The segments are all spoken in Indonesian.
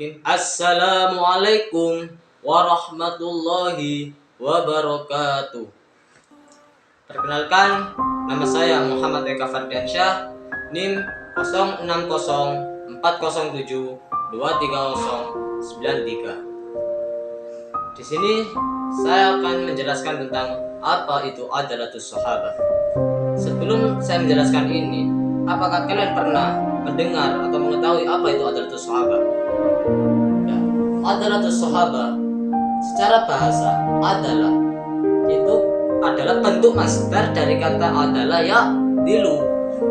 Assalamualaikum warahmatullahi wabarakatuh. Perkenalkan, nama saya Muhammad Eka Fardiansyah, NIM 060407230093. Di sini saya akan menjelaskan tentang apa itu Adalatus Sahabah. Sebelum saya menjelaskan ini, apakah kalian pernah mendengar atau mengetahui apa itu Adalatus Sahabah? Ya, Adalatus Sahabah secara bahasa itu adalah bentuk masdar dari kata adalah ya dilu,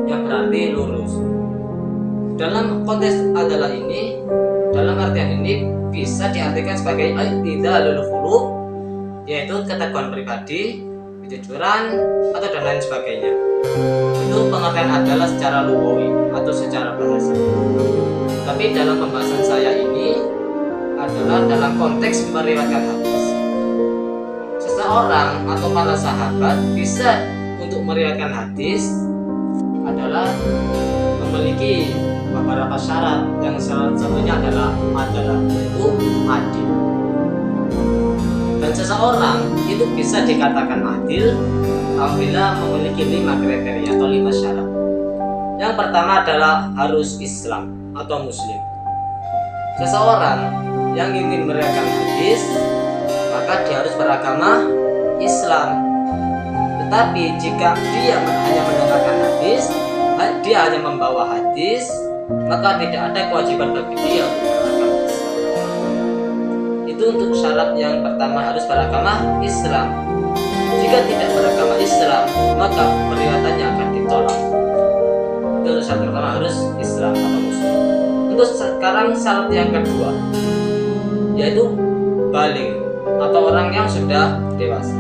yang berarti lurus. Dalam konteks adalah ini, dalam artian ini bisa diartikan sebagai i'tidalul khuluq, yaitu ketakwaan pribadi, kejujuran, atau dan lain sebagainya. Itu pengertian adalah secara lughawi atau secara bahasa. Tapi dalam pembahasan saya ini adalah dalam konteks meriwayatkan hadis. Seseorang atau para sahabat bisa untuk meriwayatkan hadis adalah memiliki beberapa syarat, yang salah satunya adalah yaitu adil. Dan seseorang itu bisa dikatakan adil apabila memiliki 5 kriteria atau 5 syarat. Yang pertama adalah harus Islam atau Muslim. Seseorang yang ingin meriwayatkan hadis, maka dia harus beragama Islam. Tetapi jika dia hanya mendengarkan hadis, dia hanya membawa hadis, maka tidak ada kewajiban bagi dia untuk beragama Islam. Itu untuk syarat yang pertama, harus beragama Islam. Jika tidak beragama Islam, maka periwayatannya akan ditolak. Itu syarat pertama, harus Islam atau Muslim. Untuk sekarang syarat yang kedua, yaitu baligh atau orang yang sudah dewasa.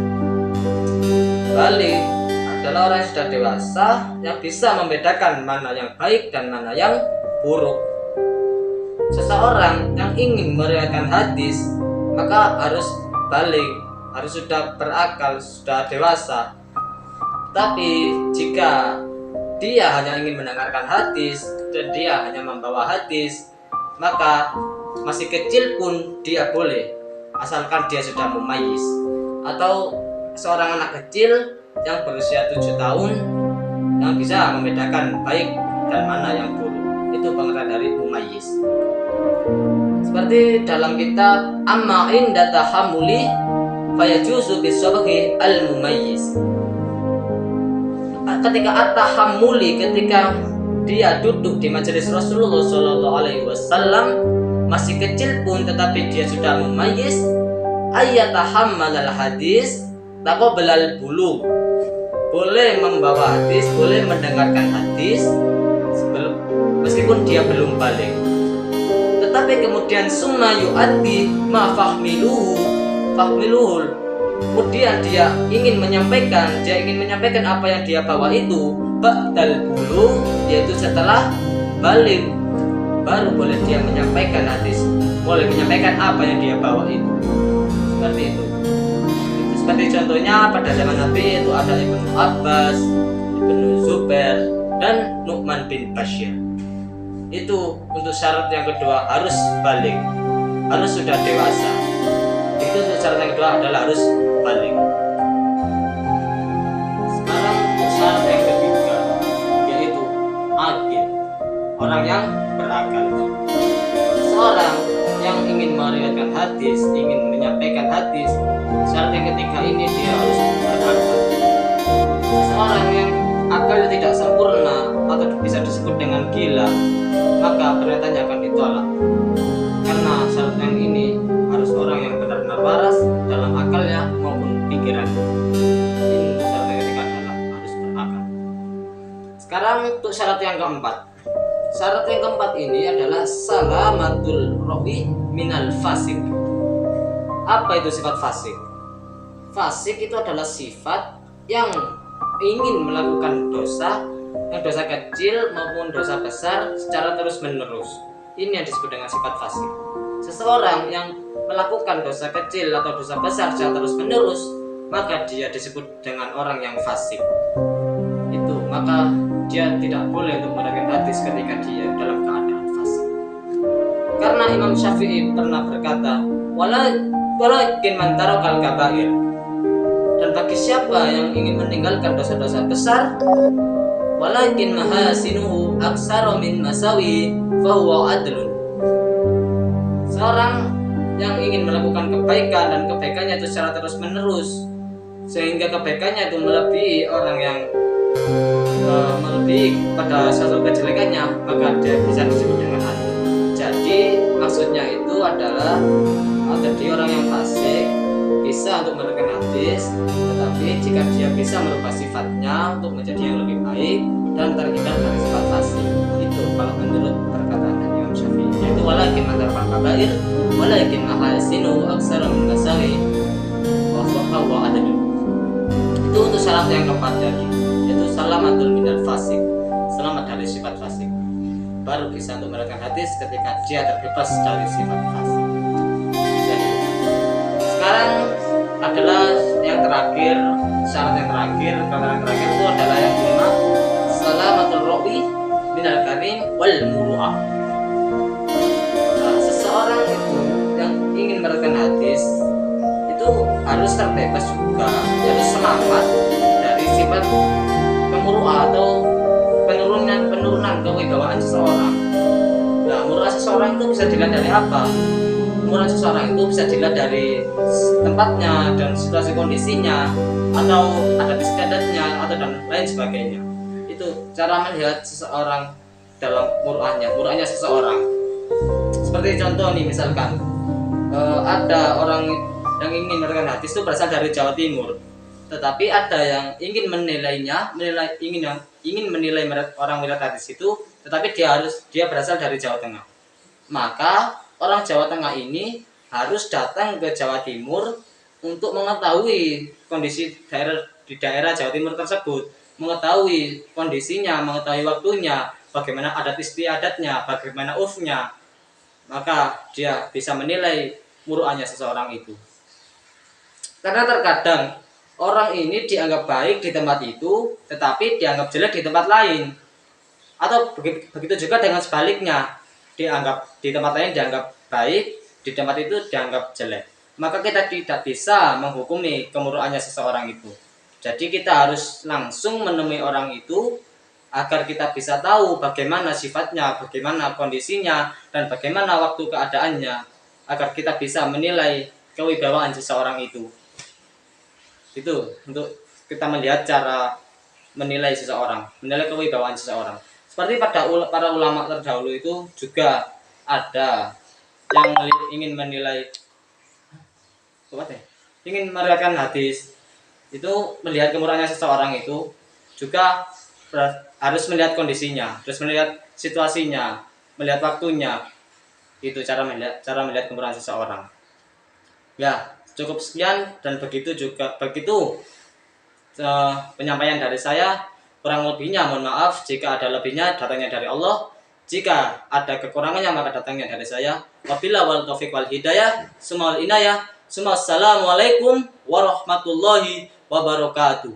Baligh adalah orang yang sudah dewasa yang bisa membedakan mana yang baik dan mana yang buruk. Seseorang yang ingin meriwayatkan hadis maka harus baligh, harus sudah berakal, sudah dewasa. Tapi jika dia hanya ingin mendengarkan hadis dan dia hanya membawa hadis, maka masih kecil pun dia boleh, asalkan dia sudah mumayyiz. Atau seorang anak kecil yang berusia 7 tahun yang bisa membedakan baik dan mana yang buruk. Itu pengertian dari mumayyiz. Seperti dalam kitab Amma inda tahammuli fayajuzu bisabhi al-mumayyiz. Ketika at-tahammuli, ketika dia duduk di majelis Rasulullah SAW masih kecil pun tetapi dia sudah mumayyiz, ayyatahammal al-hadis taqabalal bulugh, boleh membawa hadis, boleh mendengarkan hadis meskipun dia belum baligh. Tetapi kemudian summa yu'addi ma fahmiluhu, kemudian dia ingin menyampaikan apa yang dia bawa itu ba'dal bulugh, yaitu setelah baligh, baru boleh dia menyampaikan hadis, boleh menyampaikan apa yang dia bawa itu. Seperti itu. Seperti contohnya pada zaman Nabi itu ada Ibnu Abbas, Ibnu Zubair, dan Nu'man bin Bashir. Itu untuk syarat yang kedua, harus baligh, harus sudah dewasa. Itu untuk syarat yang kedua adalah harus baligh. Sekarang untuk syarat yang ketiga, yaitu aqil, orang yang berakal. Seorang yang ingin meriwayatkan hadis, ingin menyampaikan hadis, syarat yang ketiga ini dia harus berakal. Seseorang yang akalnya tidak sempurna atau bisa disebut dengan gila, maka pernyataannya akan ditolak. Karena syarat yang ini harus orang yang benar-benar waras dalam akalnya maupun pikirannya. Ini syarat yang ketiga adalah harus berakal. Sekarang untuk syarat yang keempat. Syarat yang keempat ini adalah salamatul rawi minal fasik. Apa itu sifat fasik? Fasik itu adalah sifat yang ingin melakukan dosa, yang dosa kecil maupun dosa besar secara terus-menerus. Ini yang disebut dengan sifat fasik. Seseorang yang melakukan dosa kecil atau dosa besar secara terus-menerus, maka dia disebut dengan orang yang fasik. Itu, maka dia tidak boleh untuk meriwayatkan hadis ketika dia dalam keadaan fasik. Karena Imam Syafi'i pernah berkata, walakin man tarakal kabair, dan bagi siapa yang ingin meninggalkan dosa-dosa besar, walakin mahasinuhu aksara min masawi fahuwa adlun. Seorang yang ingin melakukan kebaikan dan kebaikannya itu secara terus menerus, sehingga kebaikannya itu melebihi orang yang melebihi pada satu kejelekannya, maka dia bisa disebut dengan adil. Jadi maksudnya itu adalah jadi orang yang fasik bisa untuk menekan hadis, tetapi jika dia bisa merubah sifatnya untuk menjadi yang lebih baik dan terhindar dari sifat fasik, itu kalau menurut perkataan Imam Syafi'i, yaitu walakin man tarakal kabair walakin mahasinu aksara min masawi wa huwa adil. Itu untuk syarat yang keempat tadi, yaitu salamatul minal fasik, selamat dari sifat fasik. Baru bisa untuk menekan hadis ketika dia terbebas dari sifat fasik. Jadi, sekarang adalah yang terakhir, syarat yang terakhir, perkara yang terakhir itu adalah yang kelima, salamatul rawi minal karim wal muru'ah. Nah, seseorang itu yang ingin menekan hadis itu harus terbebas juga, harus selamat dari sifat kemuru'ah atau penurunan kewibawaan seseorang. Nah, muru'ah seseorang itu bisa dilihat dari apa? Muru'ah seseorang itu bisa dilihat dari tempatnya dan situasi kondisinya, atau adat istiadatnya, atau dan lain sebagainya. Itu cara melihat seseorang dalam muru'ahnya seseorang. Seperti contoh nih, misalkan ada orang yang ingin menekan hadis itu berasal dari Jawa Timur, tetapi ada yang ingin ingin menilai orang melihat hadis itu, tetapi dia berasal dari Jawa Tengah. Maka orang Jawa Tengah ini harus datang ke Jawa Timur untuk mengetahui kondisi di daerah Jawa Timur tersebut, mengetahui kondisinya, mengetahui waktunya, bagaimana adat istiadatnya, bagaimana urfnya. Maka dia bisa menilai muru'ahnya seseorang itu. Karena terkadang orang ini dianggap baik di tempat itu, tetapi dianggap jelek di tempat lain. Atau begitu juga dengan sebaliknya, dianggap di tempat lain dianggap baik, di tempat itu dianggap jelek. Maka kita tidak bisa menghukumi kemuru'ahnya seseorang itu. Jadi kita harus langsung menemui orang itu agar kita bisa tahu bagaimana sifatnya, bagaimana kondisinya, dan bagaimana waktu keadaannya, agar kita bisa menilai kewibawaan seseorang itu. Itu untuk kita melihat cara menilai seseorang, menilai kewibawaan seseorang. Seperti pada para ulama terdahulu itu juga ada yang ingin menilai ingin meriwayatkan hadis itu, melihat kemuru'ahnya seseorang itu juga harus melihat kondisinya, harus melihat situasinya, melihat waktunya. Itu cara melihat kemuru'ahan seseorang. Ya, cukup sekian, dan begitu penyampaian dari saya. Kurang lebihnya mohon maaf, jika ada lebihnya datangnya dari Allah, jika ada kekurangannya maka datangnya dari saya. Wabillahi wal taufiq wal hidayah, sumal inayah. Assalamualaikum warahmatullahi wabarakatuh.